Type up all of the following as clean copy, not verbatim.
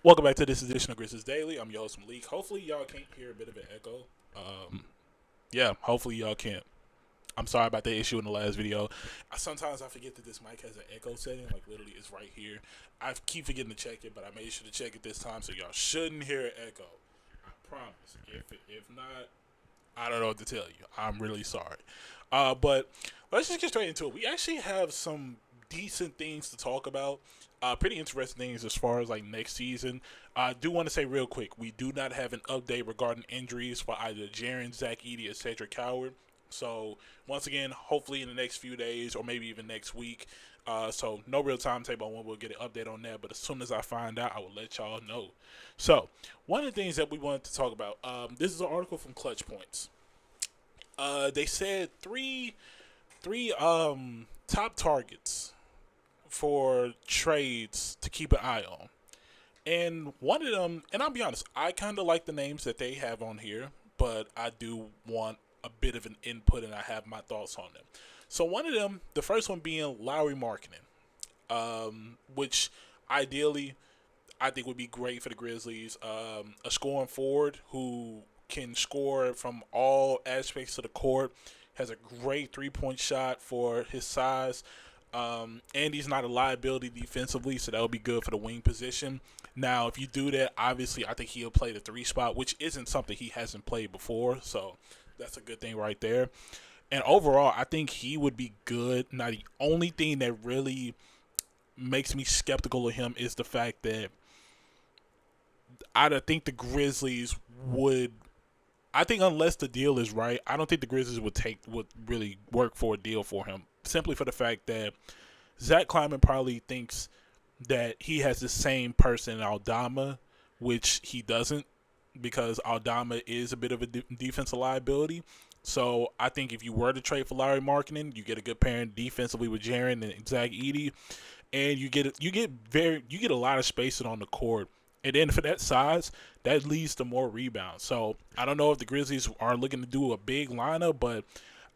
Welcome back to this edition of Grizzlies Daily. I'm your host Melek. Hopefully y'all can't hear a bit of an echo. Yeah, hopefully y'all can't. I'm sorry about the issue in the last video. Sometimes I forget that this mic has an echo setting. Like literally, it's right here. I keep forgetting to check it, but I made sure to check it this time, so y'all shouldn't hear an echo. I promise. If not, I don't know what to tell you. I'm really sorry. But let's just get straight into it. We actually have some decent things to talk about. Pretty interesting things as far as like next season. I do want to say real quick, we do not have an update regarding injuries for either Jaren, Zach Edey, or Cedric Coward. So once again, hopefully in the next few days or maybe even next week. So no real timetable on when we'll get an update on that. But as soon as I find out, I will let y'all know. So one of the things that we wanted to talk about. This is an article from Clutch Points. They said three top targets for trades to keep an eye on. And one of them, and I'll be honest, I kind of like the names that they have on here, but I do want a bit of an input and I have my thoughts on them. So one of them, the first one being Lowry Marketing, which ideally I think would be great for the Grizzlies. A scoring forward who can score from all aspects of the court, has a great 3 point shot for his size, and he's not a liability defensively, so that would be good for the wing position. Now, if you do that, obviously, I think he'll play the three spot, which isn't something he hasn't played before, so that's a good thing right there. And overall, I think he would be good. Now, the only thing that really makes me skeptical of him is the fact that I think the Grizzlies would. I think unless the deal is right, I don't think the Grizzlies would really work for a deal for him. Simply for the fact that Zach Kleiman probably thinks that he has the same person in Aldama, which he doesn't, because Aldama is a bit of a defensive liability. So I think if you were to trade for Larry Markkinen, you get a good pairing defensively with Jaren and Zach Edey, and you get a lot of spacing on the court. And then for that size, that leads to more rebounds. So I don't know if the Grizzlies are looking to do a big lineup, but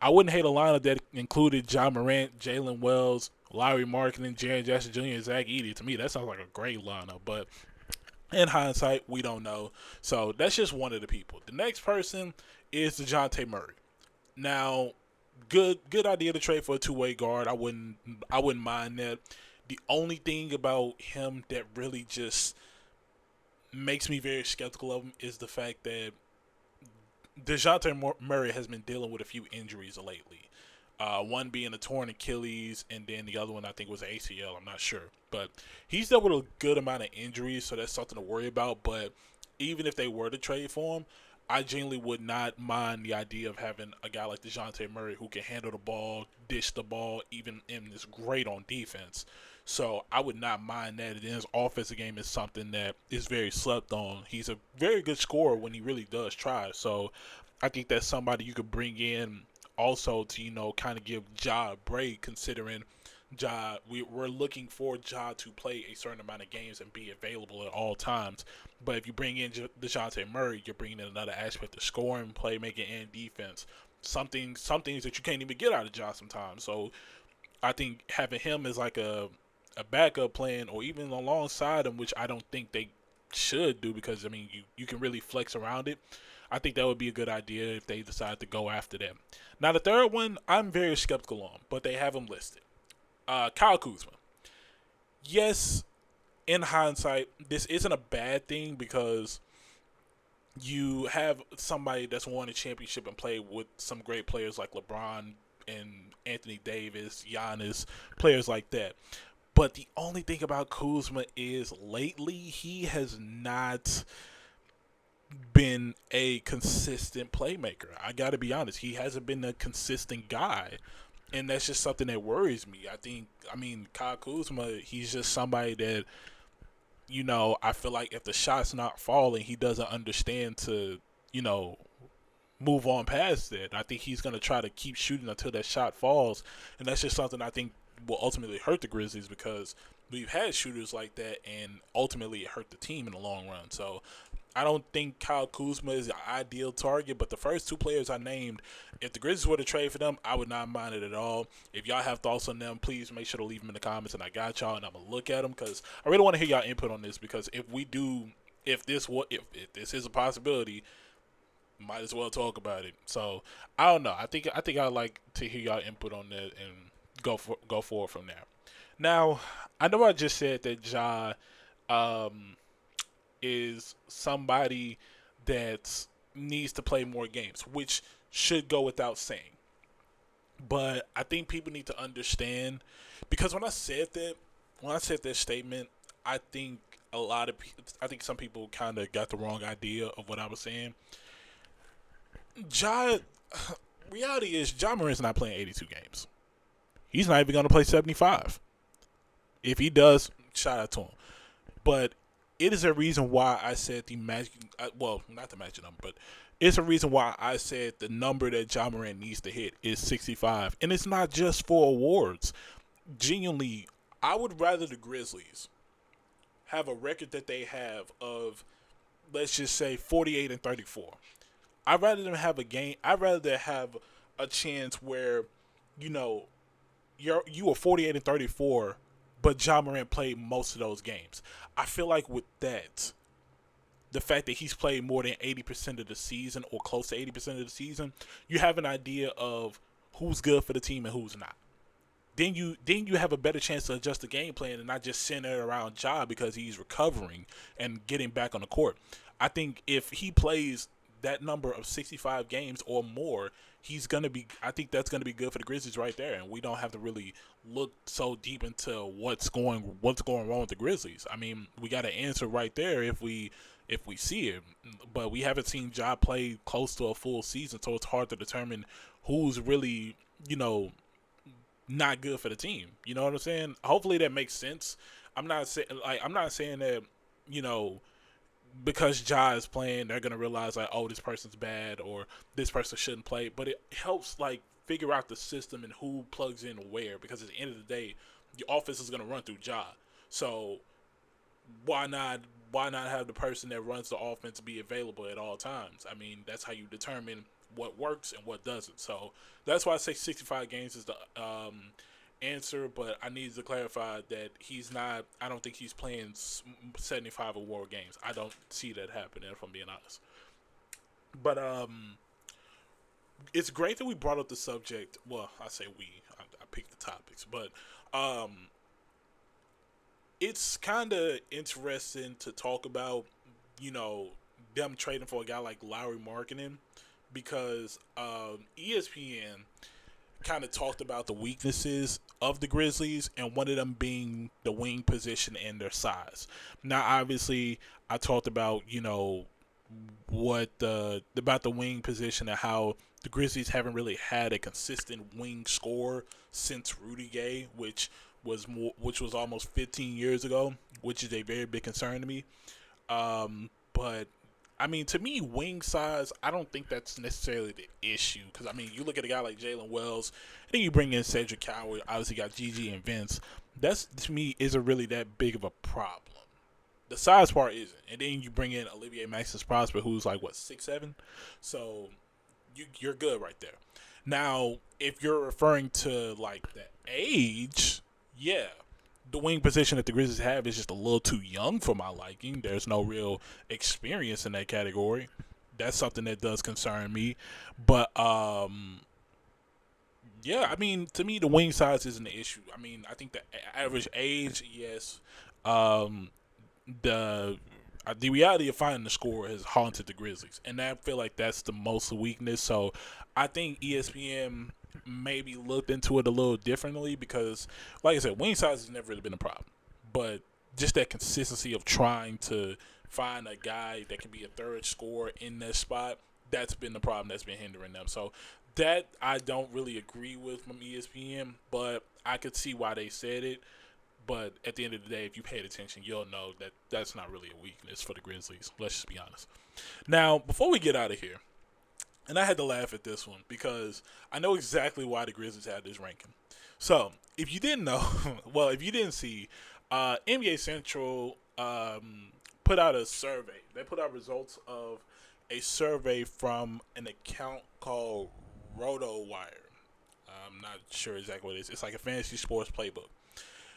I wouldn't hate a lineup that included Ja Morant, Jalen Wells, Lowry Markkinen, Jaren Jackson Jr., and Zach Edey. To me, that sounds like a great lineup. But in hindsight, we don't know. So that's just one of the people. The next person is DeJounte Murray. Now, good idea to trade for a two-way guard. I wouldn't mind that. The only thing about him that really just makes me very skeptical of him is the fact that DeJounte Murray has been dealing with a few injuries lately. One being a torn Achilles, and then the other one I think was an ACL. I'm not sure, but he's dealt with a good amount of injuries, so that's something to worry about. But even if they were to trade for him, I genuinely would not mind the idea of having a guy like DeJounte Murray who can handle the ball, dish the ball, even and is great on defense. So I would not mind that. And his offensive game is something that is very slept on. He's a very good scorer when he really does try. So I think that's somebody you could bring in also to kind of give Ja a break, considering we're looking for Ja to play a certain amount of games and be available at all times. But if you bring in DeJounte Murray, you're bringing in another aspect of scoring, playmaking, and defense. Some things that you can't even get out of Ja sometimes. So I think having him as like a backup plan or even alongside him, which I don't think they should do, because I mean you can really flex around it. I think that would be a good idea if they decide to go after them. Now the third one I'm very skeptical on, but they have him listed. Kyle Kuzma. Yes, in hindsight, this isn't a bad thing because you have somebody that's won a championship and played with some great players like LeBron and Anthony Davis, Giannis, players like that. But the only thing about Kuzma is lately he has not been a consistent playmaker. I got to be honest, he hasn't been a consistent guy, and that's just something that worries me. I mean, Kyle Kuzma, he's just somebody that I feel like if the shot's not falling, he doesn't understand to you know move on past it. I think he's going to try to keep shooting until that shot falls, and that's just something I think will ultimately hurt the Grizzlies because we've had shooters like that, and ultimately it hurt the team in the long run. So I don't think Kyle Kuzma is the ideal target, but the first two players I named, if the Grizzlies were to trade for them, I would not mind it at all. If y'all have thoughts on them, please make sure to leave them in the comments, and I got y'all, and I'm gonna look at them because I really want to hear y'all input on this. Because if this is a possibility, might as well talk about it. So I don't know. I think I'd like to hear y'all input on that and go forward from there. Now I know I just said that um, is somebody that needs to play more games, which should go without saying. But I think people need to understand because when I said that statement, I think I think some people kind of got the wrong idea of what I was saying. Ja, reality is Ja Morant's not playing 82 games. He's not even going to play 75. If he does, shout out to him. But it is a reason why I said the magic. Well, not the magic number, but it's a reason why I said the number that Ja Morant needs to hit is 65, and it's not just for awards. Genuinely, I would rather the Grizzlies have a record that they have of, let's just say, 48 and 34. I'd rather them have a game. I'd rather they have a chance where, you know, you are 48 and 34, but Ja Morant played most of those games. I feel like with that, the fact that he's played more than 80% of the season or close to 80% of the season, you have an idea of who's good for the team and who's not. Then you have a better chance to adjust the game plan and not just center it around Ja because he's recovering and getting back on the court. I think if he plays that number of 65 games or more, he's gonna be. I think that's gonna be good for the Grizzlies right there, and we don't have to really look so deep into what's going wrong with the Grizzlies. I mean, we got an answer right there if we see it, but we haven't seen Ja play close to a full season, so it's hard to determine who's really not good for the team. You know what I'm saying? Hopefully that makes sense. I'm not saying that you know because Ja is playing, they're gonna realize like, oh, this person's bad or this person shouldn't play. But it helps like figure out the system and who plugs in where. Because at the end of the day, the offense is gonna run through Ja. So why not? Why not have the person that runs the offense be available at all times? I mean, that's how you determine what works and what doesn't. So that's why I say 65 games is the answer, but I need to clarify that he's not. I don't think he's playing 75 award games. I don't see that happening, if I'm being honest. But it's great that we brought up the subject. Well, I say we. I picked the topics, but it's kind of interesting to talk about. You know, them trading for a guy like Lowry Markkinen because ESPN kind of talked about the weaknesses of the Grizzlies and one of them being the wing position and their size. Now, obviously, I talked about what about the wing position and how the Grizzlies haven't really had a consistent wing scorer since Rudy Gay, which was almost 15 years ago, which is a very big concern to me. But I mean, to me, wing size, I don't think that's necessarily the issue. Because, I mean, you look at a guy like Jalen Wells, and then you bring in Cedric Coward, obviously got Gigi and Vince. That's, to me, isn't really that big of a problem. The size part isn't. And then you bring in Olivier Maxis Prosper, who's like, what, 6'7"? So you're good right there. Now, if you're referring to, like, the age, yeah, the wing position that the Grizzlies have is just a little too young for my liking. There's no real experience in that category. That's something that does concern me. But yeah, I mean, to me, the wing size isn't the issue. I mean, I think the average age, yes. Um, the reality of finding the score has haunted the Grizzlies, and I feel like that's the most weakness. So I think ESPN maybe looked into it a little differently because, like I said, wing size has never really been a problem, but just that consistency of trying to find a guy that can be a third scorer in that spot, that's been the problem that's been hindering them. So that I don't really agree with from ESPN, but I could see why they said it. But at the end of the day, if you paid attention, you'll know that that's not really a weakness for the Grizzlies. Let's just be honest. Now, before we get out of here, and I had to laugh at this one because I know exactly why the Grizzlies had this ranking. So, if you didn't know, well, if you didn't see, NBA Central put out a survey. They put out results of a survey from an account called RotoWire. I'm not sure exactly what it is. It's like a fantasy sports playbook.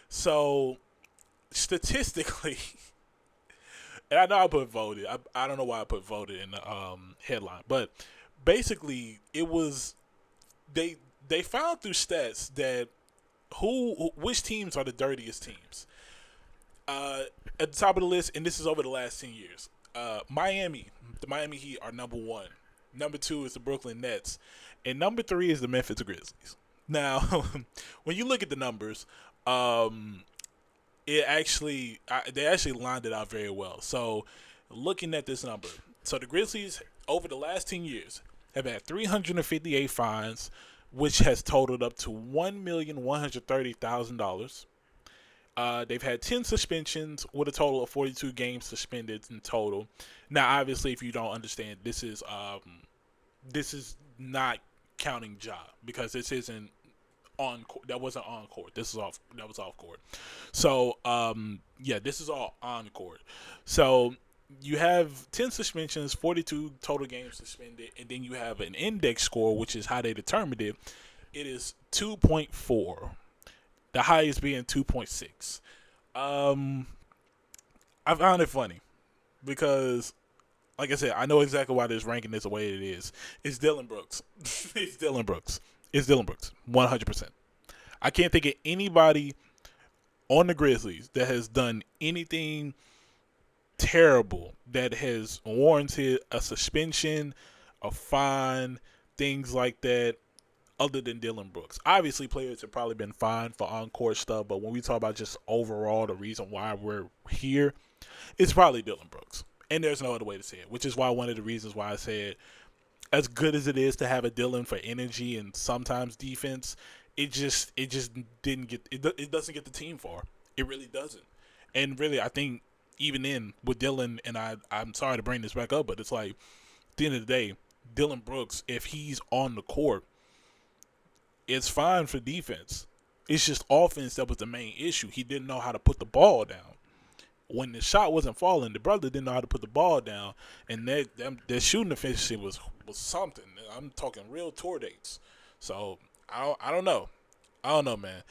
So statistically, and I know I put voted. I don't know why I put voted in the headline, but basically it was they they found through stats that which teams are the dirtiest teams. At the top of the list, and this is over the last 10 years. Miami, the Miami Heat are number one. Number two is the Brooklyn Nets, and number three is the Memphis Grizzlies. Now, when you look at the numbers, they actually lined it out very well. So, looking at this number, so the Grizzlies over the last 10 years have had 358 fines, which has totaled up to $1,130,000. They've had 10 suspensions with a total of 42 games suspended in total. Now, obviously, if you don't understand, this is not counting Ja, because this isn't on court. That wasn't on court. This is off. That was off court. So, yeah, this is all on court. So you have 10 suspensions, 42 total games suspended, and then you have an index score, which is how they determined it. It is 2.4. The highest being 2.6. I found it funny because, like I said, I know exactly why this ranking is the way it is. It's Dillon Brooks. It's Dillon Brooks. It's Dillon Brooks. 100%. I can't think of anybody on the Grizzlies that has done anything terrible that has warranted a suspension, a fine, things like that, other than Dillon Brooks. Obviously, players have probably been fined for on-court stuff, but when we talk about just overall the reason why we're here, it's probably Dillon Brooks. And there's no other way to say it, which is why one of the reasons why I said, as good as it is to have a Dillon for energy and sometimes defense, it just didn't get it doesn't get the team far. It really doesn't. And really, I think even in with Dillon, and I'm sorry to bring this back up, but it's like at the end of the day, Dillon Brooks, if he's on the court, it's fine for defense. It's just offense that was the main issue. He didn't know how to put the ball down. When the shot wasn't falling, the brother didn't know how to put the ball down, and their shooting efficiency was something. I'm talking real tour dates. So I don't know. I don't know, man.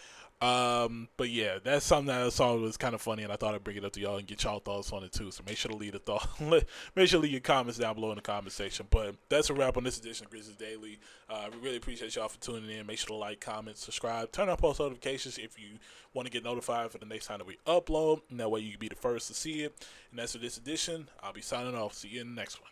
But yeah, that's something that I saw was kind of funny, and I thought I'd bring it up to y'all and get y'all thoughts on it too. So make sure to leave make sure to leave your comments down below in the comment section. But that's a wrap on this edition of Grizzlies Daily. We really appreciate y'all for tuning in. Make sure to like, comment, subscribe, turn on post notifications if you want to get notified for the next time that we upload. And that way you can be the first to see it. And that's for this edition. I'll be signing off. See you in the next one.